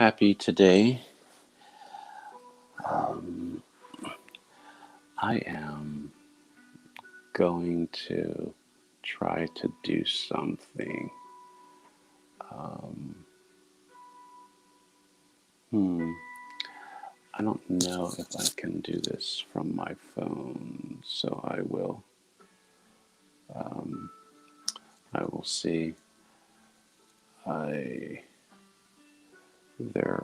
happy today. Um, I am going to try to do something. Um, hmm, I don't know if I can do this from my phone, so um, I will see. I there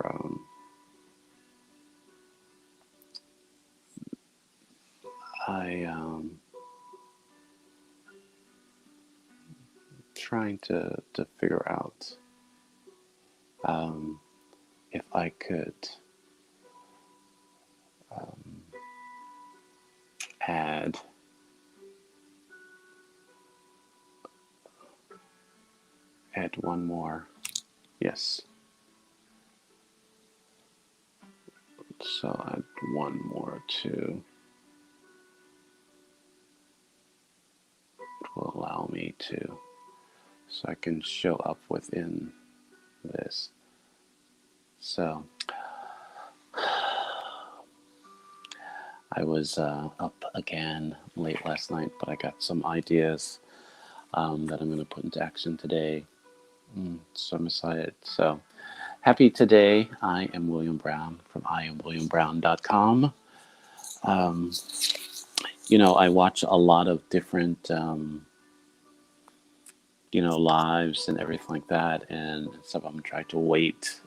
I trying to figure out um, if I could um, add one more. Yes. So add one more to will allow me to, so I can show up within this. So I was up again late last night, but I got some ideas that I'm going to put into action today. So I'm excited. So happy today. I am William Brown from IamWilliamBrown.com. Um, I watch a lot of different lives and everything like that. And some of them try to wait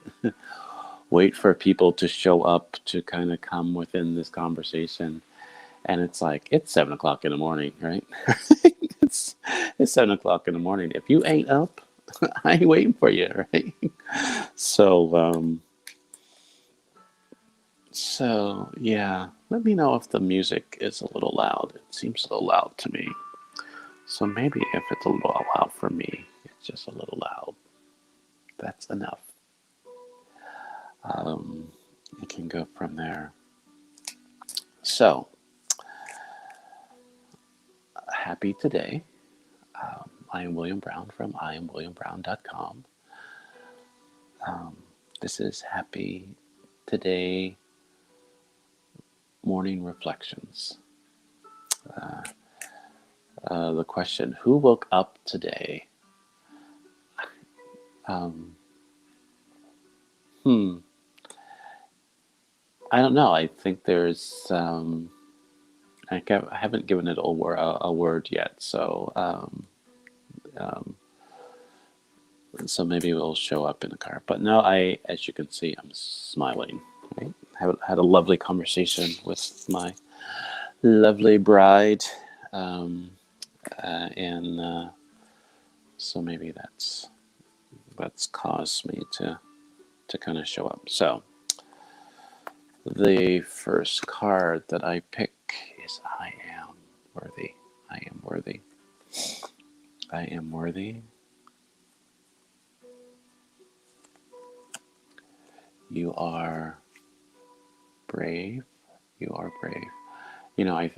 for people to show up to kind of come within this conversation. And it's like, it's 7 o'clock in the morning, right? it's, it's 7 o'clock in the morning. If you ain't up, I ain't waiting for you, right? So, yeah, let me know if the music is a little loud. It seems a little loud to me. So maybe if it's a little loud for me, it's just a little loud. That's enough. You can go from there. So, happy today. I am William Brown from IamWilliamBrown.com. Um, this is Happy Today Morning Reflections. The question, who woke up today? Um, hmm, I don't know. I think there's, I haven't given it a word yet, um, so maybe it'll show up in the car. But no, as you can see, I'm smiling. Right? Had a lovely conversation with my lovely bride, um, and so maybe that's caused me to kind of show up. So the first card that I pick is I am worthy. I am worthy. I am worthy. You are brave. You are brave. I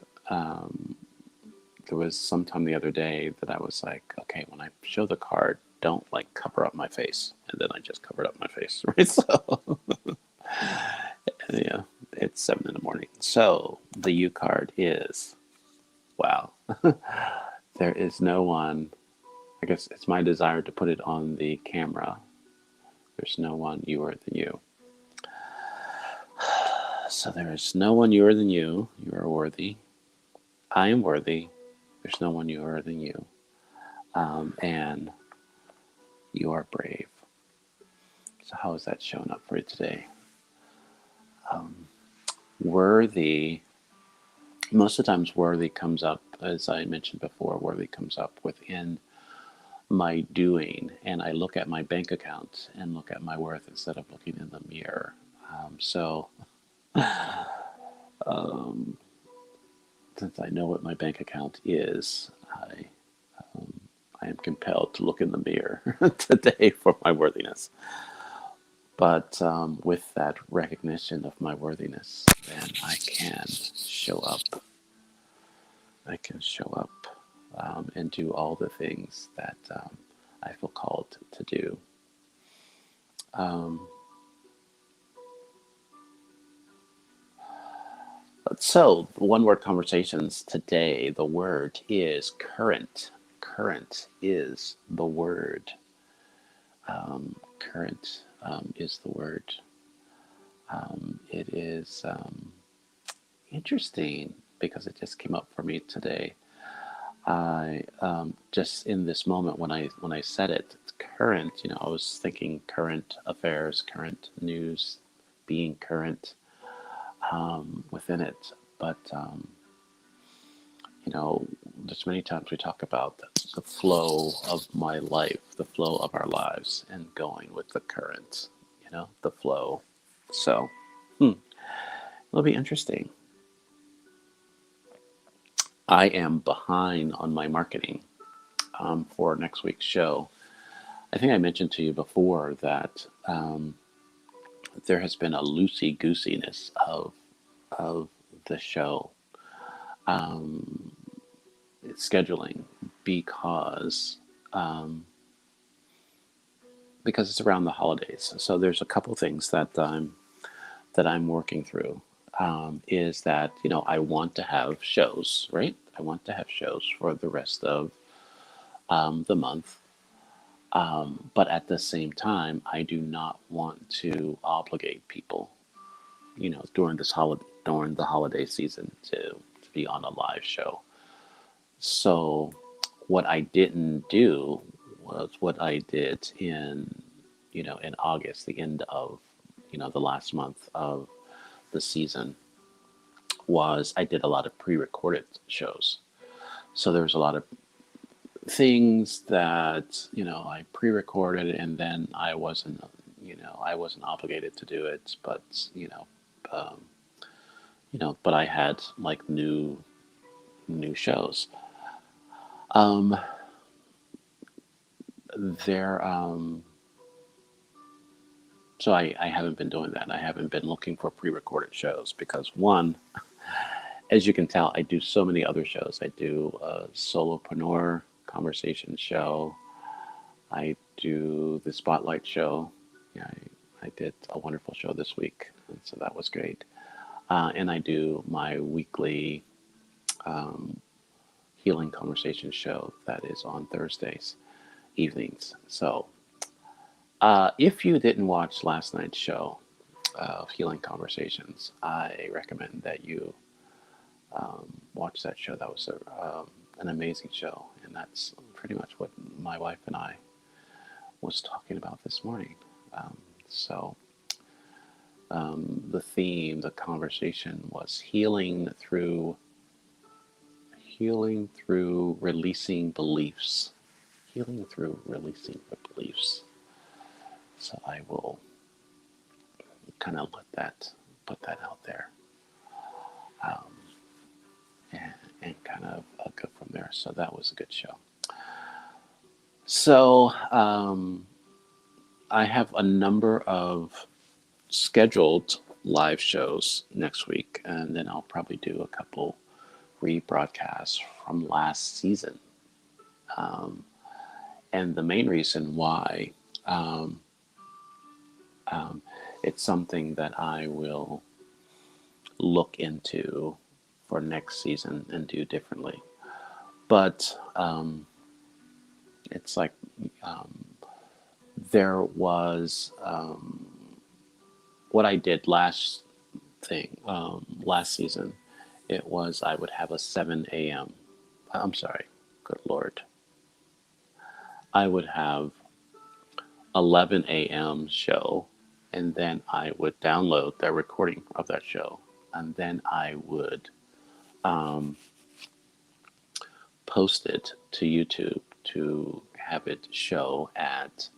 there was some time the other day that I was like, okay, when I show the card, don't like cover up my face, and then I just covered up my face, right? So yeah, it's 7 in the morning. So the U card is wow. There is no one. I guess it's my desire to put it on the camera. There's no one newer than you. So there is no one newer than you. You are worthy. I am worthy. There's no one newer than you. And you are brave. So how is that showing up for you today? Worthy. Most of the times worthy comes up, as I mentioned before, worthy comes up within my doing, and I look at my bank account and look at my worth instead of looking in the mirror. So um, since I know what my bank account is, I am compelled to look in the mirror today for my worthiness. But with that recognition of my worthiness, then I can show up. I can show up and do all the things that I feel called to do. Um, So, one word conversations today, the word is current. Current is the word. Current is the word. It is interesting because it just came up for me today. I just in this moment when I said it, it's current. I was thinking current affairs, current news, being current within it. But there's many times we talk about the flow of my life, the flow of our lives, and going with the current. The flow. So it'll be interesting. I am behind on my marketing for next week's show. I think I mentioned to you before that there has been a loosey goosiness of the show scheduling because because it's around the holidays. So there's a couple things that I'm working through. Is that I want to have shows, right? I want to have shows for the rest of the month. But at the same time, I do not want to obligate people, during the holiday season to be on a live show. So what I didn't do was what I did in August, the end of the last month of the season, was I did a lot of pre-recorded shows. So there was a lot of things that I pre-recorded, and then I wasn't obligated to do it, but um, but I had like new shows. Um, there So I haven't been doing that. I haven't been looking for pre-recorded shows because, one, as you can tell, I do so many other shows. I do a solopreneur conversation show. I do the Spotlight show. Yeah, I did a wonderful show this week, and so that was great. And I do my weekly um, healing conversation show that is on Thursdays evenings. So if you didn't watch last night's show of Healing Conversations, I recommend that you watch that show. That was an amazing show, and that's pretty much what my wife and I was talking about this morning. So the theme, the conversation was healing through releasing beliefs, healing through releasing the beliefs. So I will kind of put that out there, um, and kind of go from there. So that was a good show. So I have a number of scheduled live shows next week, and then I'll probably do a couple rebroadcasts from last season. And the main reason why um, it's something that I will look into for next season and do differently. But it's like there was what I did last season. It was I would have a 7 a.m. I'm sorry, good Lord. I would have 11 a.m. show, and then I would download the recording of that show, and then I would post it to YouTube to have it show at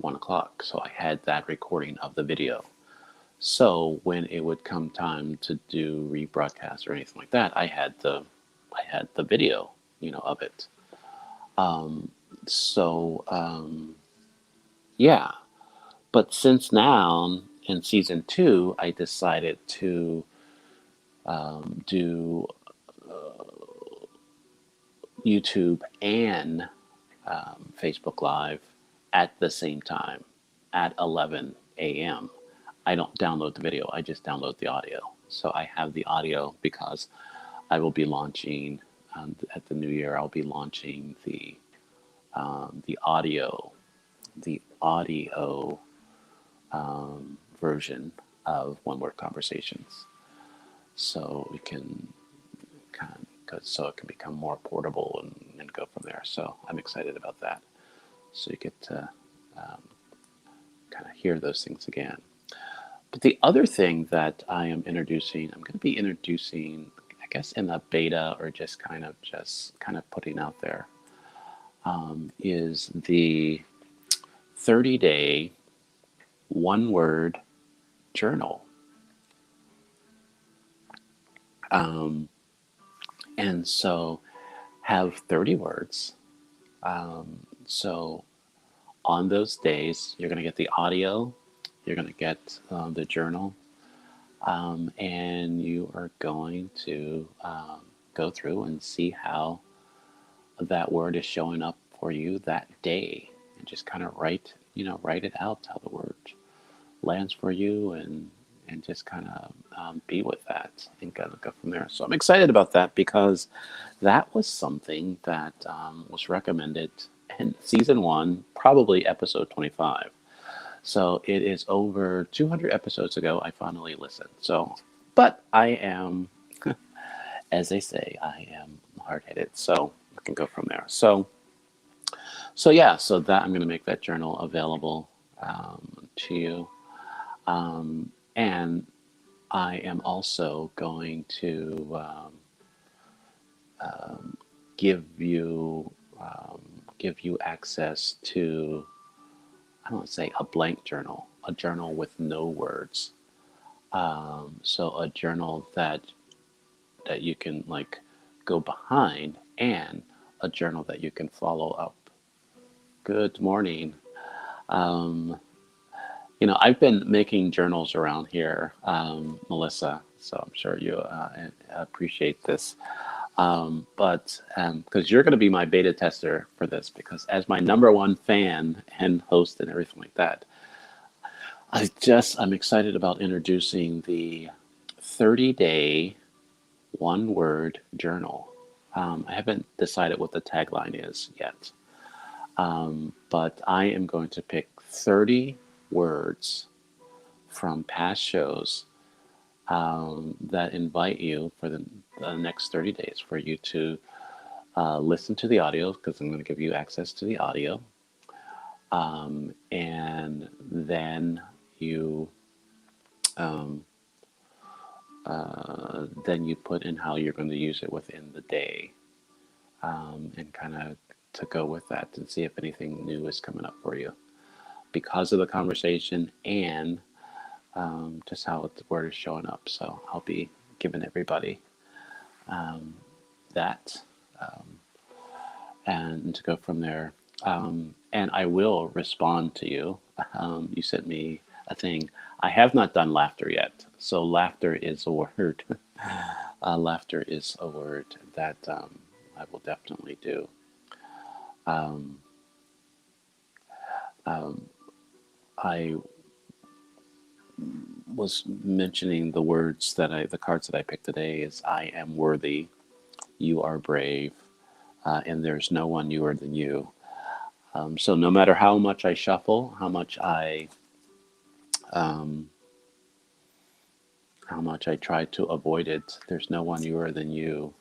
1 o'clock. So I had that recording of the video. So when it would come time to do rebroadcast or anything like that, I had the video, of it. So yeah. But since now in season 2, I decided to do YouTube and Facebook Live at the same time at 11 a.m., I don't download the video. I just download the audio. So I have the audio because I will be launching at the new year. I'll be launching the audio, the audio version of One Word Conversations. So we can so it can become more portable and go from there. So I'm excited about that. So you get to kind of hear those things again. But the other thing that I'm going to be introducing, I guess, in the beta or just kind of putting out there, is the 30-day one-word journal. And so have 30 words. So on those days, you're going to get the audio, you're going to get the journal, and you are going to go through and see how that word is showing up for you that day, and just kind of write it out how the word lands for you, and just kind of be with that and kind of go from there. So I'm excited about that because that was something that was recommended in season 1, probably episode 25. So it is over 200 episodes ago I finally listened. So, but I am, as they say, I am hard-headed. So we can go from there. So yeah, so that I'm going to make that journal available to you. And I am also going to give you access to, I don't want to say a blank journal, a journal with no words. So a journal that you can like go behind, and a journal that you can follow up. Good morning. I've been making journals around here, Melissa, so I'm sure you appreciate this. But because you're going to be my beta tester for this, because as my #1 fan and host and everything like that, I'm excited about introducing the 30-day one-word journal. I haven't decided what the tagline is yet, but I am going to pick 30 words from past shows that invite you for the next 30 days for you to listen to the audio, because I'm going to give you access to the audio. And then you put in how you're going to use it within the day, and kind of to go with that and see if anything new is coming up for you because of the conversation, and just how the word is showing up. So I'll be giving everybody that, and to go from there. And I will respond to you. You sent me a thing. I have not done laughter yet. So laughter is a word. Laughter is a word that I will definitely do. I was mentioning the cards that I picked today is I am worthy, you are brave, and there's no one newer than you. So no matter how much I shuffle, how much I try to avoid it, there's no one newer than you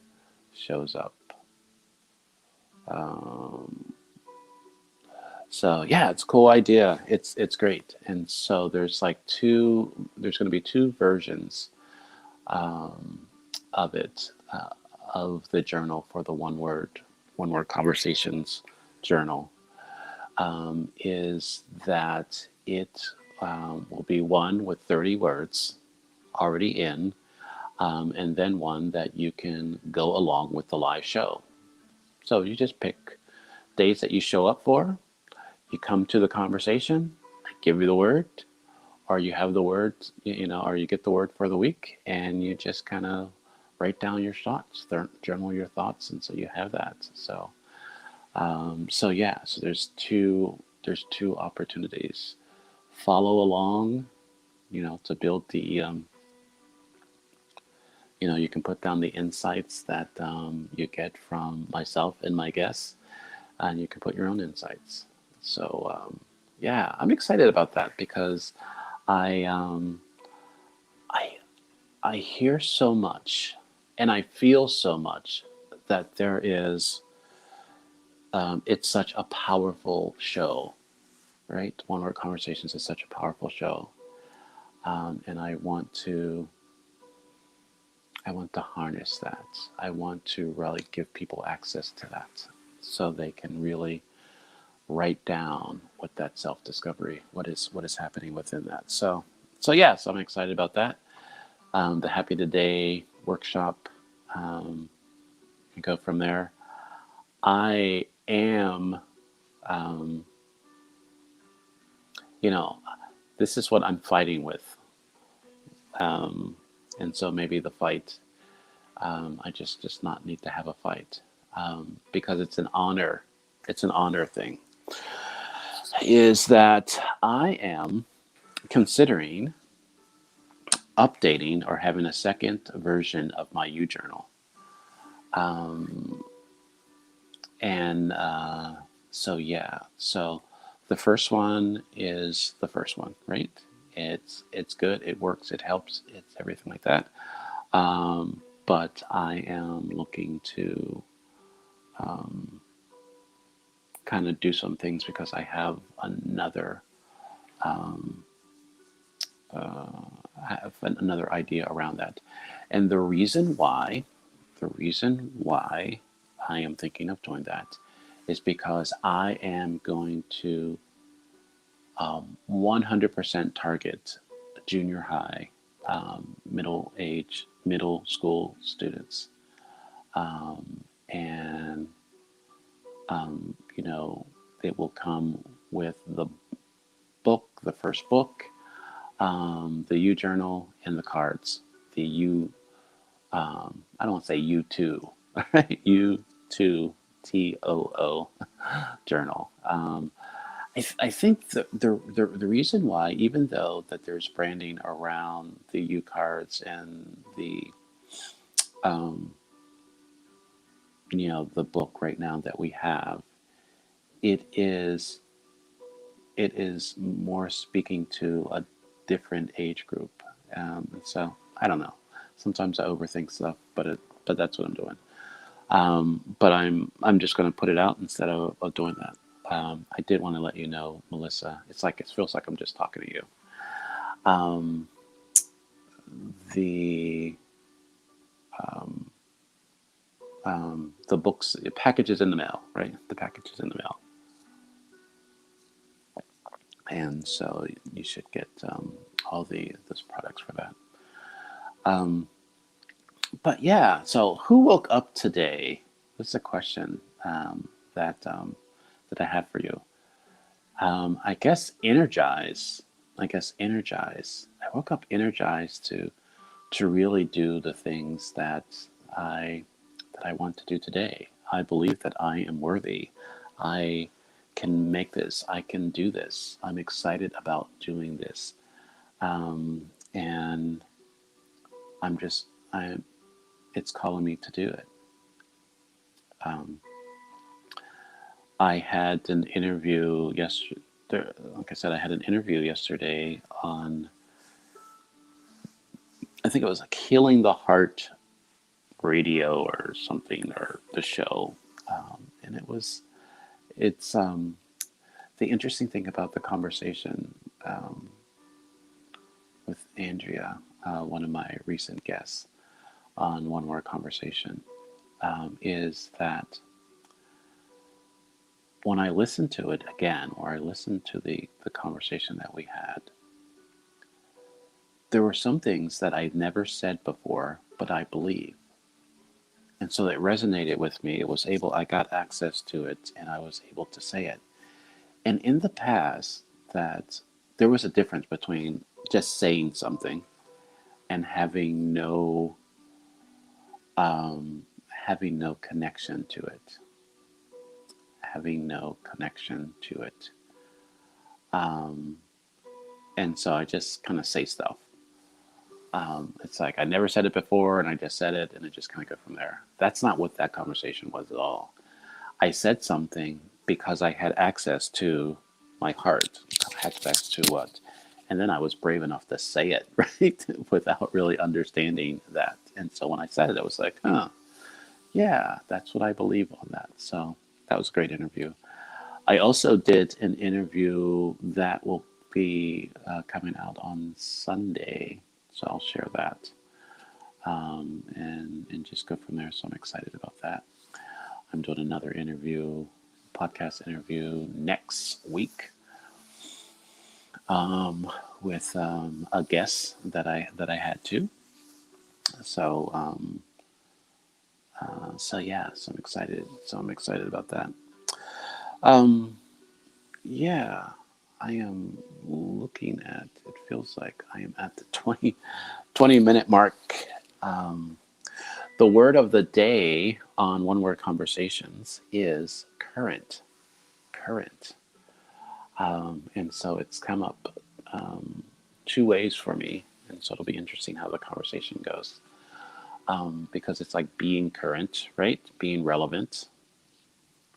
shows up. So yeah, it's a cool idea. It's great. And so there's going to be 2 versions of it, of the journal for the one word conversations journal. Is that it will be one with 30 words already in, and then one that you can go along with the live show. So you just pick days that you show up for, you come to the conversation, I give you the word, or you have the word, or you get the word for the week, and you just kind of write down your thoughts, journal your thoughts, and so you have that. So so there's two opportunities follow along, to build the, you can put down the insights that you get from myself and my guests, and you can put your own insights. So, yeah, I'm excited about that because I, I, I hear so much and I feel so much that there is, it's such a powerful show, right? One Word Conversations is such a powerful show. And I want to harness that. I want to really give people access to that so they can really write down what that self-discovery, what is happening within that. So yes, I'm excited about that. The Happy Today workshop, and go from there. I am, um, you know, this is what I'm fighting with. Um, and so maybe the fight, I just not need to have a fight, because it's an honor. It's an honor thing. Is that I am considering updating or having a second version of my U journal. Um, and so yeah, so the first one is the first one, right? It's good. It works. It helps. It's everything like that. But I am looking to kind of do some things because I have um, another idea around that, and the reason why I am thinking of doing that is because I am going to 100% target junior high, middle school students, and it will come with the book, the first book, the U journal, and the cards. The U, I don't want to say U2, right? U2TOO journal. I think the reason why, even though that there's branding around the U cards and um, the book right now that we have, it is it is more speaking to a different age group. So I don't know. Sometimes I overthink stuff, but that's what I'm doing. But I'm just going to put it out instead of doing that. I did want to let you know, Melissa. It feels like I'm just talking to you. Um, the the books, the package is in the mail, right? The package is in the mail, and so you should get all those products for that. Um, but yeah, so who woke up today? That's a question that I have for you. I guess energize. I guess energize. I woke up energized to really do the things I that I want to do today. I believe that I am worthy. I can make this. I can do this. I'm excited about doing this, and I'm just I. It's calling me to do it. Um, I had an interview yesterday. Like I said, I had an interview yesterday on, I think it was like Healing the Heart radio or something, or the show. And it's the interesting thing about the conversation with Andrea, one of my recent guests on One More Conversation, is that when I listen to it again, or I listen to the conversation that we had, there were some things that I'd never said before, but I believe. And so it resonated with me. I got access to it and I was able to say it. And in the past, that there was a difference between just saying something and having no connection to it, having no connection to it. Um, And so I just kind of say stuff. It's like I never said it before, and I just said it, and it just kind of go from there. That's not what that conversation was at all. I said something because I had access to my heart, access to what, and then I was brave enough to say it, right, without really understanding that. And so when I said it, I was like, huh, yeah, that's what I believe on that. So that was a great interview. I also did an interview that will be coming out on Sunday, so I'll share that and just go from there. So I'm excited about that. I'm doing another interview, podcast interview next week with a guest that I had too. So so yeah, so I'm excited. So I'm excited about that. Um, yeah, I am looking at. It feels like I am at the 20 minute mark. Um, the word of the day on One Word Conversations is current. Current. And so it's come up two ways for me. And so it'll be interesting how the conversation goes. Because it's like being current, right? Being relevant.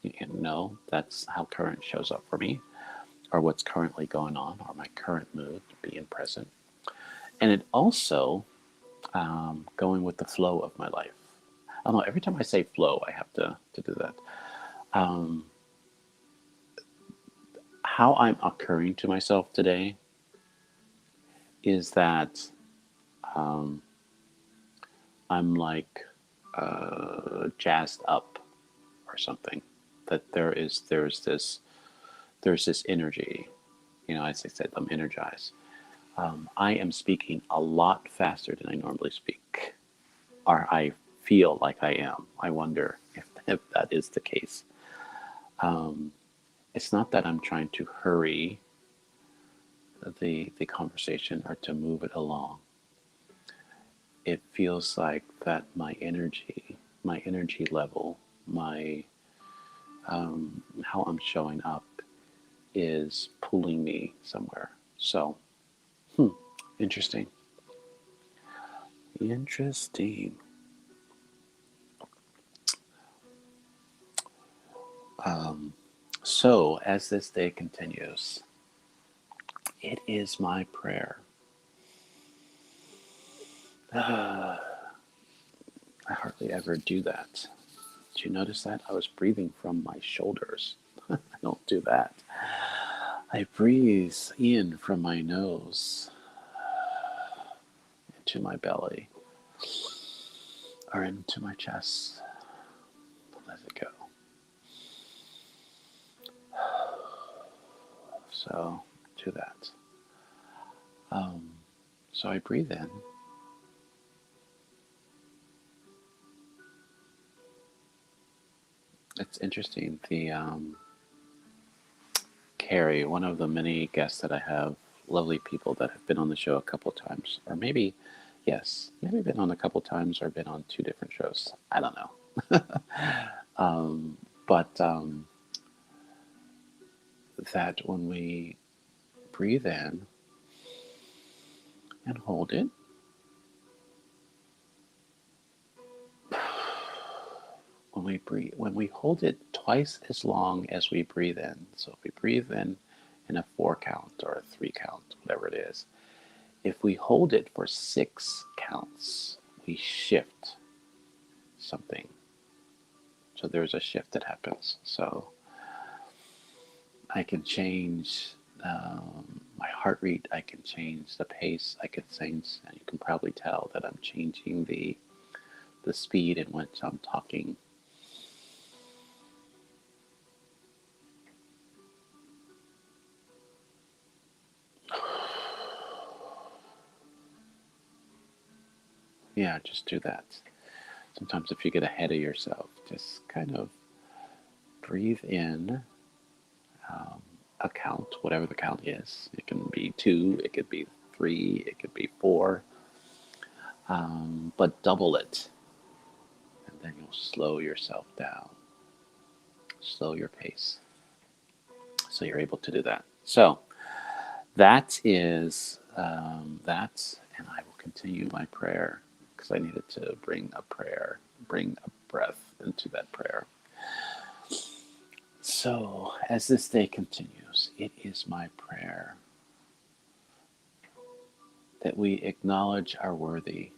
You know, that's how current shows up for me, or what's currently going on, or my current mood, being present. And it also going with the flow of my life. I don't know, every time I say flow, I have to do that. Um, how I'm occurring to myself today is that um, I'm like jazzed up or something. That there's this energy. You know, as I said, I'm energized. I am speaking a lot faster than I normally speak, or I feel like I am. I wonder if that is the case. Um, it's not that I'm trying to hurry the conversation or to move it along. It feels like that my energy level, my how I'm showing up is pulling me somewhere. So, interesting. Interesting. So, as this day continues, it is my prayer. I hardly ever do that. Did you notice that? I was breathing from my shoulders. I don't do that. I breathe in from my nose into my belly or into my chest. Let it go. So, do that. Um, so I breathe in. It's interesting. The Carrie, one of the many guests that I have, lovely people that have been on the show a couple of times, or maybe, yes, maybe been on a couple of times or been on two different shows. I don't know. But that when we breathe in and hold it, when we hold it twice as long as we breathe in. So if we breathe in a 4 count or a 3 count, whatever it is, if we hold it for 6 counts, we shift something. So there's a shift that happens. So I can change my heart rate. I can change the pace. I can change, and you can probably tell that I'm changing the speed in which I'm talking. Yeah, just do that. Sometimes if you get ahead of yourself, just kind of breathe in a count, whatever the count is. It can be 2, it could be 3, it could be 4, but double it, and then you'll slow yourself down, slow your pace, so you're able to do that. So That is that, and I will continue my prayer because I needed to bring a breath into that prayer. So, as this day continues, it is my prayer that we acknowledge our worthy,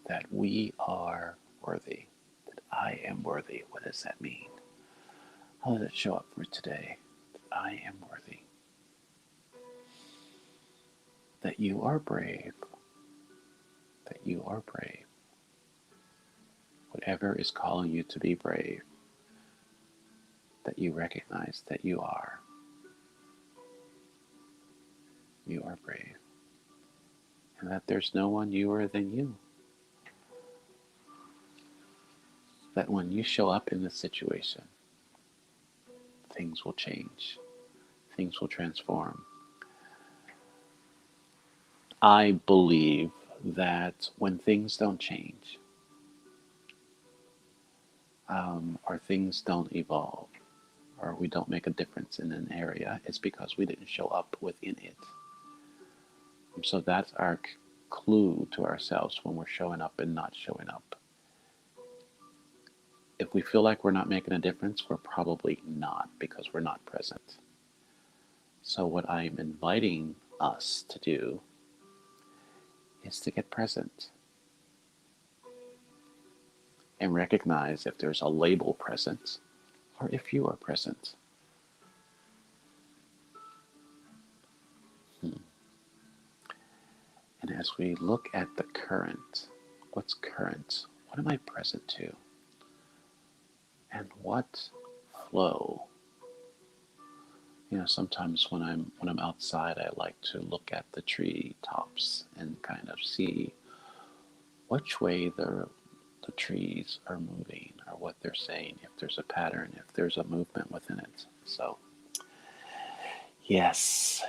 that we are worthy, that I am worthy. What does that mean? How does it show up for today? That I am worthy. That you are brave. That you are brave. Whatever is calling you to be brave, that you recognize that you are. You are brave. And that there's no one newer than you. That when you show up in this situation, things will change. Things will transform. I believe that when things don't change, or things don't evolve, or we don't make a difference in an area, it's because we didn't show up within it. And so that's our clue to ourselves when we're showing up and not showing up. If we feel like we're not making a difference, we're probably not, because we're not present. So what I'm inviting us to do is to get present and recognize if there's a label present or if you are present. And as we look at the current, what's current? What am I present to? And what flow? You know, sometimes when I'm outside, I like to look at the tree tops and kind of see which way the trees are moving or what they're saying, if there's a pattern, if there's a movement within it. So, yes.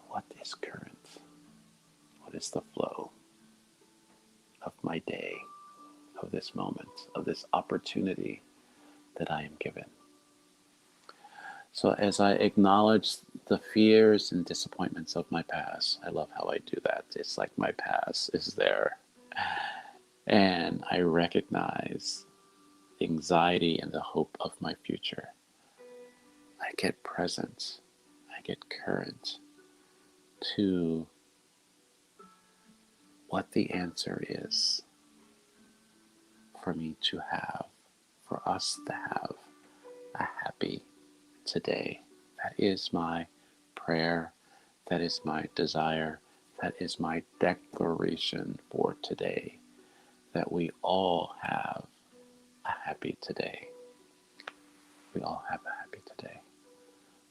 What is current? What is the flow of my day, of this moment, of this opportunity that I am given? So as I acknowledge the fears and disappointments of my past, I love how I do that. It's like my past is there. And I recognize the anxiety and the hope of my future. I get present. I get current to what the answer is for me to have, for us to have a happy today. That is my prayer. That is my desire. That is my declaration for today. That we all have a happy today. We all have a happy today.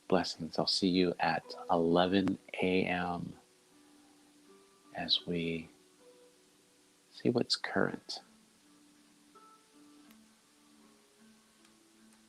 Blessings. I'll see you at 11 a.m. as we see what's current